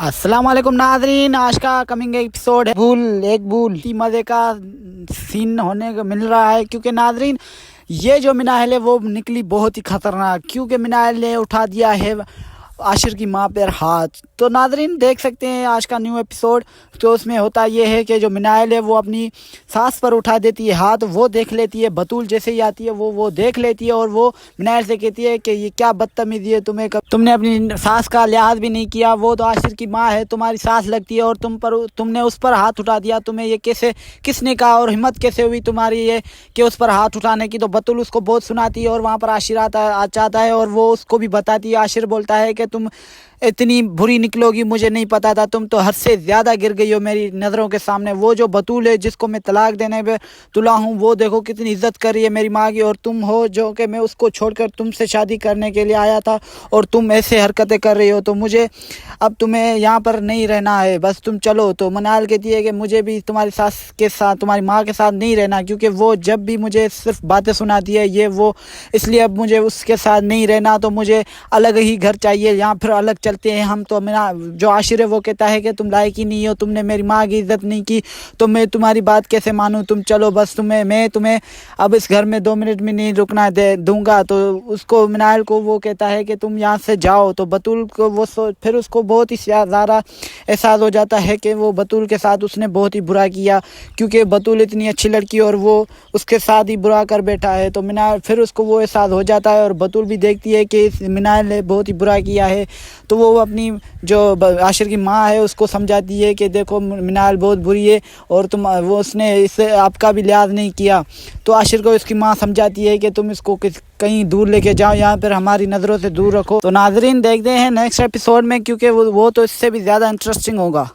अस्सलाम वालेकुम नाजरीन, आज का कमिंग एपिसोड है एक भूल की मज़े का सीन होने को मिल रहा है। क्योंकि नाजरीन ये जो मिनाइल है वो निकली बहुत ही ख़तरनाक, क्योंकि मिनाइल ने उठा दिया है आशिर की माँ पर हाथ। तो नाजरीन देख सकते हैं आज का न्यू एपिसोड। तो उसमें होता ये है कि जो मिनाइल है वो अपनी सास पर उठा देती है हाथ, वो देख लेती है। बतूल जैसे ही आती है वो देख लेती है और वो मिनाइल से कहती है कि ये क्या बदतमीजी है, तुमने अपनी सास का लिहाज भी नहीं किया। वो तो आशिर की माँ है, तुम्हारी सास लगती है और तुमने उस पर हाथ उठा दिया। तुम्हें ये कैसे, किसने कहा और हिम्मत कैसे हुई तुम्हारी ये कि उस पर हाथ उठाने की। तो बतूल उसको बहुत सुनाती है और वहाँ पर आशिर आ जाता है और वो उसको भी बताती है। आशिर बोलता है कि तुम इतनी बुरी निकलोगी मुझे नहीं पता था, तुम तो हद से ज़्यादा गिर गई हो मेरी नज़रों के सामने। वो जो बतूल है जिसको मैं तलाक देने पे तुला हूँ, वो देखो कितनी इज्जत कर रही है मेरी माँ की, और तुम हो जो कि मैं उसको छोड़कर तुमसे शादी करने के लिए आया था और तुम ऐसे हरकतें कर रही हो। तो मुझे अब तुम्हें यहाँ पर नहीं रहना है, बस तुम चलो। तो मिनाइल कहती है कि मुझे भी तुम्हारी सास के साथ, तुम्हारी माँ के साथ नहीं रहना, क्योंकि वो जब भी मुझे सिर्फ बातें सुनाती है ये वो, इसलिए अब मुझे उसके साथ नहीं रहना। तो मुझे अलग ही घर चाहिए, यहाँ फिर अलग चलते हैं हम। तो मेरा जो आशिर है वो कहता है कि तुम लायक ही नहीं हो, तुमने मेरी माँ की इज्जत नहीं की, तो मैं तुम्हारी बात कैसे मानूं। तुम चलो बस, मैं तुम्हें अब इस घर में 2 मिनट में नहीं रुकना दूंगा। तो उसको, मिनाइल को वो कहता है कि तुम यहाँ से जाओ। तो बतूल को वो फिर उसको बहुत ही ज़्यादा एहसास हो जाता है कि वो बतूल के साथ उसने बहुत ही बुरा किया, क्योंकि बतूल इतनी अच्छी लड़की और वो उसके साथ ही बुरा कर बैठा है। तो मिनाइल, फिर उसको वो एहसास हो जाता है और बतूल भी देखती है कि इस मिनाइल ने बहुत ही बुरा किया है। तो वो अपनी जो आशिर की माँ है उसको समझाती है कि देखो मिनाइल बहुत बुरी है और उसने इससे आपका भी लिहाज नहीं किया। तो आशिर को इसकी माँ समझाती है कि तुम इसको कहीं दूर लेके जाओ, यहाँ पर हमारी नज़रों से दूर रखो। तो नाजरीन देखते हैं नेक्स्ट एपिसोड में, क्योंकि वो तो इससे भी ज़्यादा इंटरेस्टिंग होगा।